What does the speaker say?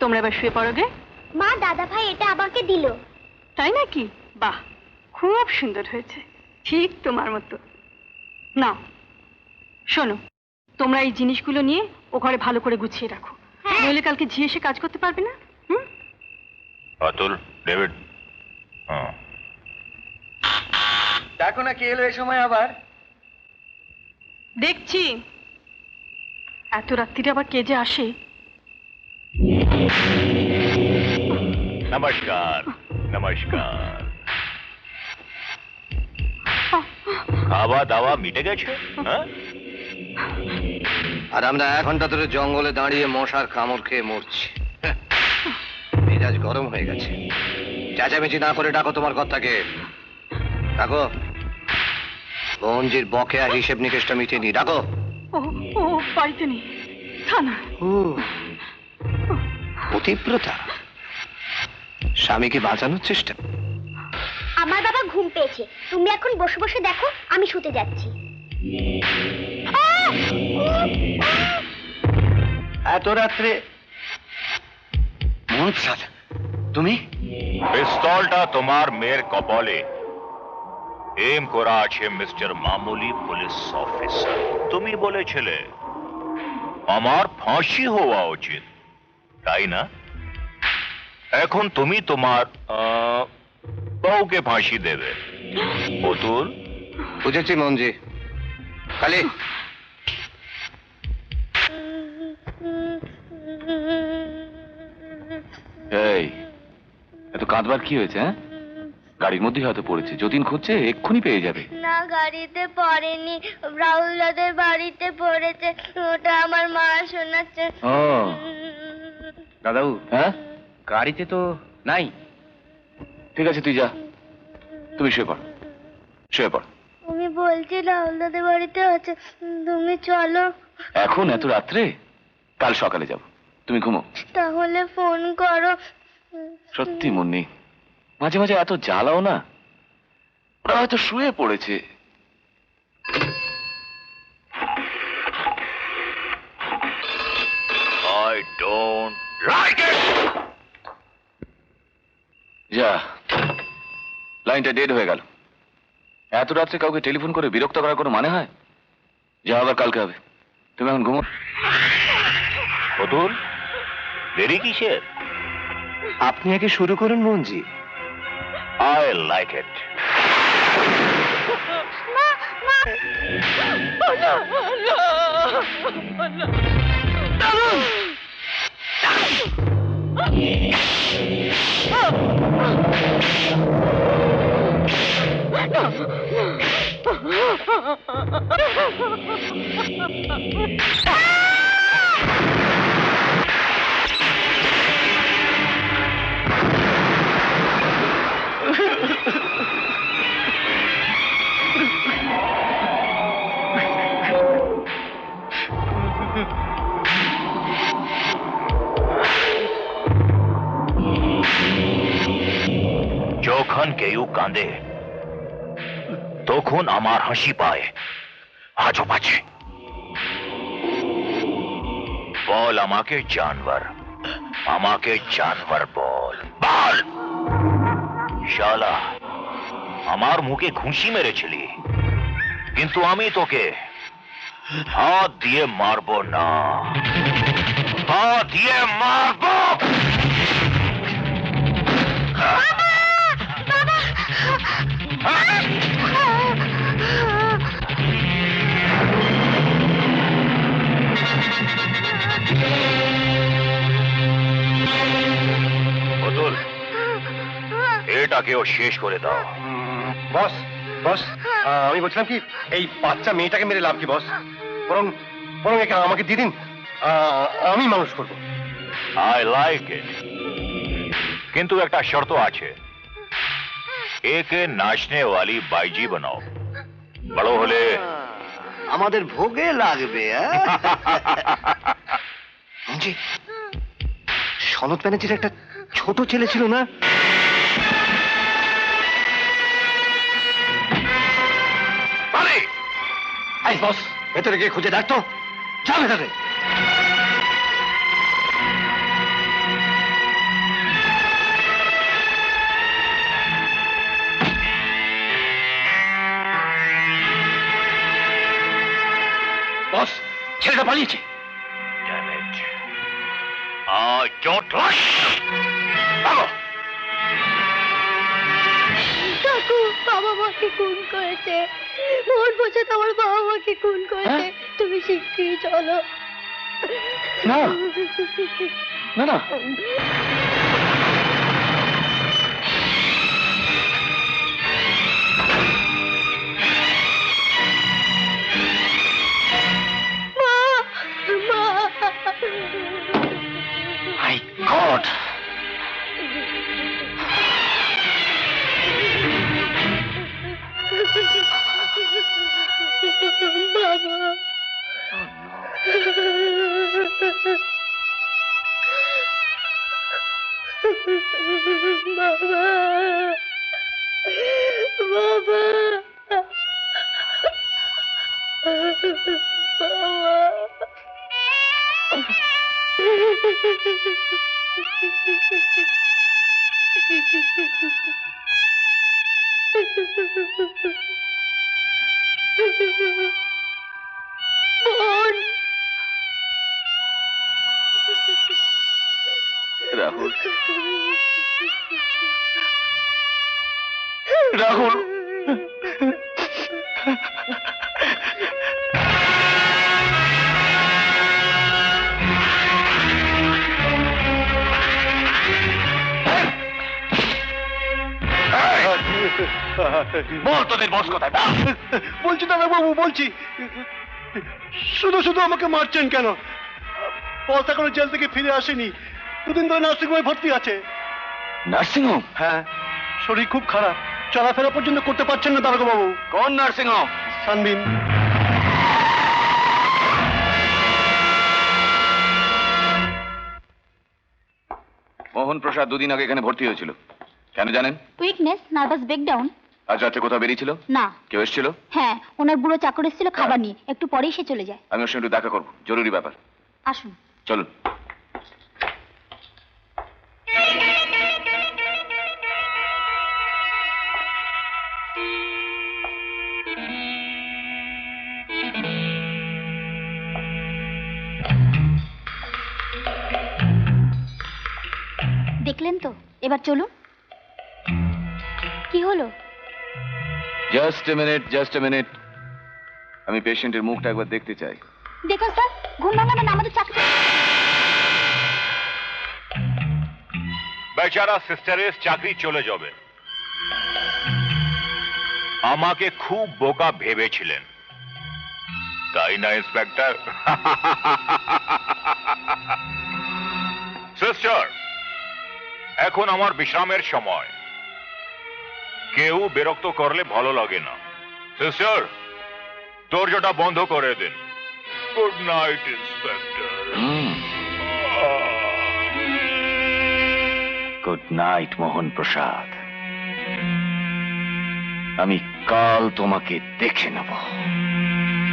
তোমরা এবার শুয়ে পড়ো গে। মা, দাদা ভাই এটা আমাকে দিল। তাই নাকি? বাহ, খুব সুন্দর হয়েছে, ঠিক তোমার মতো। নাও শোনো, তোমরা এই জিনিসগুলো নিয়ে ও ঘরে ভালো করে গুছিয়ে রাখো, নইলে কালকে ঝি এসে কাজ করতে পারবে না। অতুল, ডেভিড, দেখো না কে এলো এই সময় আবার। দেখছি এত রাত্রিরে আবার কে যে আসে। নমস্কার। নমস্কার। খাওয়া দাওয়া মিটে গেছে? আর আমরা 1 ঘন্টা ধরে জঙ্গলে দাঁড়িয়ে মশার কামড় খেয়ে মরছি। মেজাজ গরম হয়ে গেছে। চেঁচামেচি না করে ডাকো তোমার কর্তাকে। ডাকো, বঞ্জির বকেয়া হিসেব নিকেশটা মিটিয়ে নি। ডাকো। ও বাড়িতে নেই, থানা। পতিব্রতা, স্বামীকে বাঁচানোর চেষ্টা। আমার বাবা ঘুম পেয়েছে, তুমি এখন বসে বসে দেখো, আমি শুতে যাচ্ছি। এত রাত্রে মনসাদ, তুমি? পিস্তলটা তোমার মেয়ের কপালে এম করা আছে মিস্টার মামুলি পুলিশ অফিসার। তুমি বলেছিলে আমার ফাঁসি হওয়া উচিত, তাই না? এখন তুমি তোমার বউকে ফাঁসি দেবে। অতুল, বুঝেছি মঞ্জি। কালি, এই এত কাঁদবার কি হয়েছে? গাড়ির মধ্যে হয়তো পড়েছে, যতীন খুঁজছে, এক্ষুনি পেয়ে যাবে। না, গাড়িতে পড়েনি, রাহুল দাদের বাড়িতে পড়েছে, ওটা আমার মা শোনাচ্ছে। ও দাদাবু, হ্যাঁ, গাড়িতে তো নাই। ঠিক আছে, তুই যা, তুমি শুয়ে পড়, শুয়ে পড়। আমি বলছি রাহুল দাদের বাড়িতে আছে, তুমি চলো। এখন এত রাত্রে? কাল সকালে যাব, তুমি ঘুমো। তাহলে ফোন করো। সত্যি মুন্নি, মাঝে মাঝে এত জ্বালাও না, ওরা হয়তো শুয়ে পড়েছে। I don't like it. যা, লাইনটা ডেড হয়ে গেল। এত রাত্রে কাউকে টেলিফোন করে বিরক্ত করার কোনো মানে হয়? যা, আবার কালকে হবে। তুমি এখন ঘুমো। অতুল, দেরি কিসের? আপনি আগে শুরু করুন মঞ্জি। I like it. যখন কেউ কাঁদে তখন আমার হাসি পায়, আজও পাচ্ছে। বল আমাকে জানবার, আমাকে জানবার বল, বল। শালা, আমার মুখে ঘুষি মেরেছিলি, কিন্তু আমি তোকে হাত দিয়ে মারবো না, হাত দিয়ে মারবো। অতুল, এটাকেও শেষ করে দাও। বস, বস, আমি বলছিলাম কি, এই বাচ্চা মেয়েটাকে মেরে লাভ কি বস? বরং বরং একে আমাকে দিয়ে দিন, আমি মানুষ করবো। আই লাইক ইট, কিন্তু একটা শর্ত আছে, একে নাচনে ওয়ালি বাইজি বানাও, বড় হলে আমাদের ভোগে লাগবে। সনদ ব্যানার্জির একটা ছোট ছেলে ছিল না? বস, ভেতরে গিয়ে খুঁজে দেখতো, যা ভেতরে। পালিয়েছে। Damn it. I don't like it. ভাগো। কাকু বাবা মাকে খুন করেছে, মোহন প্রসাদ আমার বাবা মাকে খুন করেছে। তুমি শিগগিরই চলো। না না না, মাই গড, রাহুল, রাহুল, বল তোদের বস কোথায়? বলছি দাদা বাবু, বলছি। শুধু শুধু আমাকে মারছেন কেন? বস এখনো জেল থেকে ফিরে আসেনি, 2 দিন ধরে নার্সিংহোমে ভর্তি আছে। Nursing home? হ্যাঁ, শরীর খুব খারাপ, চলাফেরা পর্যন্ত করতে পারছেন না দারোগা বাবু। কোন নার্সিং হোম? সানবিন। মোহন প্রসাদ 2 দিন আগে এখানে ভর্তি হয়েছিল, কেন জানেন? Weakness, nervous breakdown. আজ রাতে কোথাও বেরিয়েছিল? না। কেউ এসেছিল? হ্যাঁ, ওনার বুড়ো চাকর এসেছিল খাবার নিয়ে, একটু পরেই সে চলে যায়। আমি ওর সঙ্গে একটু দেখা করবো, জরুরি ব্যাপার। আসুন। চলুন। দেখলেন তো, এবার চলুন। কি হলো? Just a minute, just a minute, আমি পেশেন্টের মুখটা একবার দেখতে চাই। দেখুন স্যার, ঘুম ভাঙাবেন আমাদের চাকরি। বেচারা সিস্টারের চাকরি চলে যাবে। আমাকে খুব বোকা ভেবেছিলেন, তাই না ইন্সপেক্টর? সিস্টার, এখন আমার বিশ্রামের সময়, কেউ বিরক্ত করলে ভালো লাগে না। সিস্টার, দরজাটা বন্ধ করে দিন। Good night inspector. Good night Mohan Prasad, আমি কাল তোমাকে দেখে নেব।